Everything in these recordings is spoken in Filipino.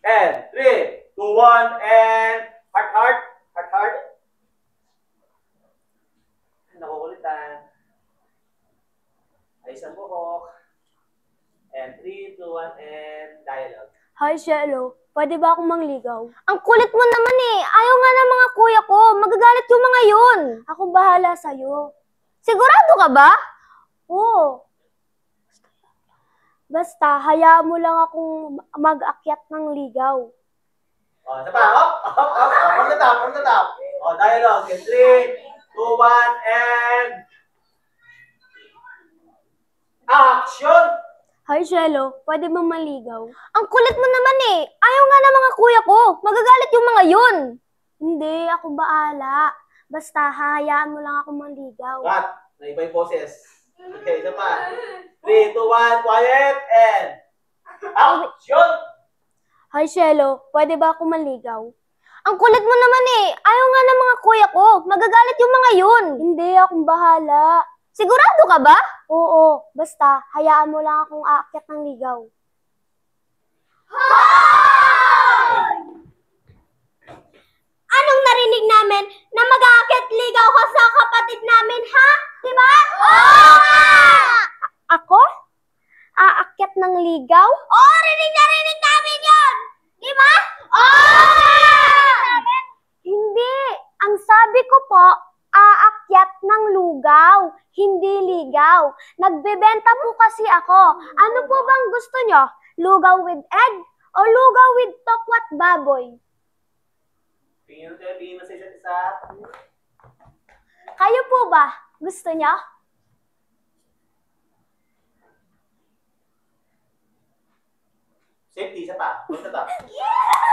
And 3, 2, 1, and heart, heart, heart, heart. Nakukulitan. Ayos ang buhok. And 3, 2, 1, and dialogue. Hi, Shelo. Pwede ba akong mangligaw? Ang kulit mo naman eh. Ayaw nga ng mga kuya ko. Magagalit yung mga yun. Ako bahala sa'yo. Sigurado ka ba? Oo. Basta, hayaan mo lang akong mag-akyat ng ligaw. O, isa pa. Up, up, up. From the top, from the top. O, dialogue. And 3, 2, 1, and action! Hi, Shelo. Pwede bang maligaw? Ang kulit mo naman eh. Ayaw nga ng mga kuya ko. Magagalit yung mga yun. Hindi, ako bahala. Basta, hayaan mo lang akong maligaw. Cut. Naiba yung poses. Okay, isa pa. 3, 2, 1, quiet, and action! Hi, Shelo. Pwede ba akong maligaw? Ang kulit mo naman eh. Ayaw nga ng mga kuya ko. Magagalit yung mga yun. Hindi, akong bahala. Sigurado ka ba? Oo. Basta, hayaan mo lang akong aakyat ng ligaw. Anong narinig namin na mag-aakyat ligaw ka sa kapatid namin, ha? Diba? Oo! Ako? Aakyat ng ligaw? Oo, rinig namin yun! Diba? Oo! Hindi. Ang sabi ko po, aakyat ng lugaw, hindi ligaw. Nagbebenta po kasi ako. Ano po bang gusto nyo? Lugaw with egg o lugaw with tokwat baboy? Tingin mo sa isa't isa. Kayo po ba? Gusto nyo? Safety, isa pa. Punta top.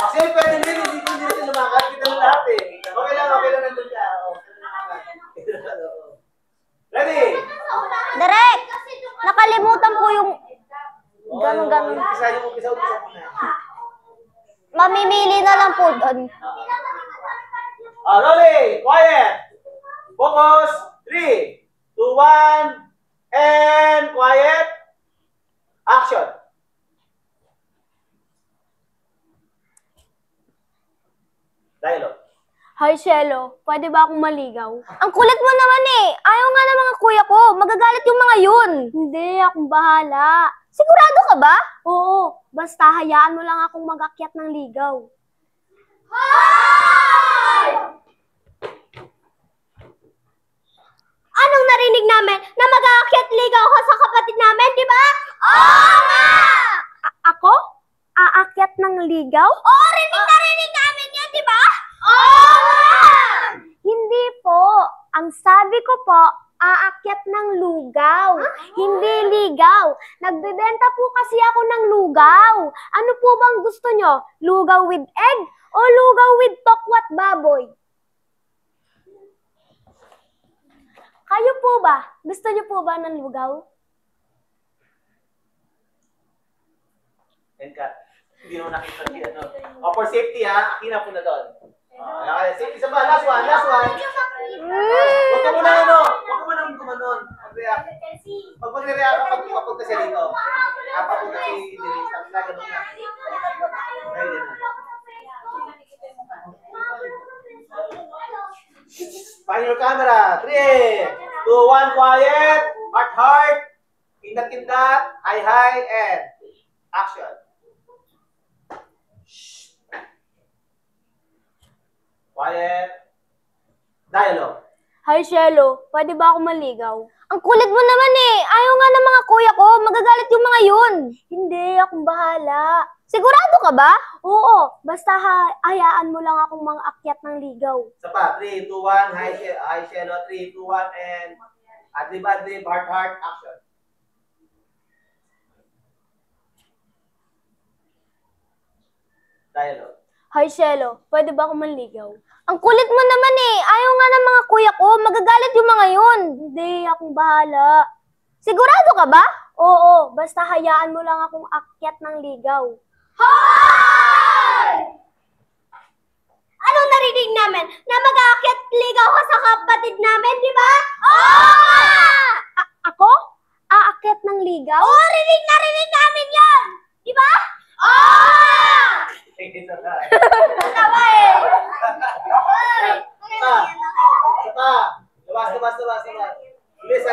Kasi pwede din, hindi ko din lumakas. Kita na lahat eh. Okay lang nandun siya. Ready? Direk! Nakalimutan po yung ganun-ganun. Umpisa mo na. Mamimili na lang po doon. Rolling! Quiet! Focus! 3, 2, 1, and quiet! Action! Dialogue. Hi, Shelo. Pwede ba akong maligaw? Ang kulit mo naman eh. Ayaw nga ng mga kuya ko. Magagalit yung mga yun. Hindi, akong bahala. Sigurado ka ba? Oo. Basta hayaan mo lang akong mag-akyat ng ligaw. Hi! Anong narinig namin na mag-aakyat ligaw ka sa kapatid namin, di ba? Oo nga! Ako? Aakyat ng ligaw? Oo, rinig namin yan, di ba? Oo nga! Hindi po. Ang sabi ko po, aakyat ng lugaw. Hindi ligaw. Nagbebenta po kasi ako ng lugaw. Ano po bang gusto nyo? Lugaw with egg o lugaw with tokwat baboy? Kayo po ba? Gusto nyo po ba ng lugaw? And cut. Hindi mo nakita si ano. O, for safety ha, akin na po na doon. Safety sa ba? Last one. Huwag ka muna huwag ka muna gumanon. Mag-react. Pag mag-react ka, papunta siya dito. Papunta si Denise. Ang gagawin na. Ayun din na. Find your camera. 3, 2, 1, quiet. Heart. Kindat. High, and action. Quiet. Dialogue. Hi, Shelo. Pwede ba ako maligaw? Ang kulit mo naman eh. Ayaw nga ng mga kuya ko. Magagalit yung mga yun. Hindi, akong bahala. Sigurado ka ba? Oo. Basta hayaan mo lang akong mga akyat ng ligaw. Isa pa. 3, 2, 1. Hi, Shelo. 3, 2, 1, and adlib, heart, action. Dialogue. Hi, Shelo. Pwede ba ako manligaw? Ang kulit mo naman eh. Ayaw nga ng mga kuya ko. Magagalit yung mga yun. Hindi, akong bahala. Sigurado ka ba? Oo. Basta hayaan mo lang akong akyat ng ligaw. Hi! Anong narinig namin? Na mag-aakyat ligaw ka sa kapatid namin, di ba? Oo! Ako? Aakyat ng ligaw? Oo, rinig namin yan! Di ba? Oo! Isa pa. Tawa eh. Isa pa. Labas. Bilis,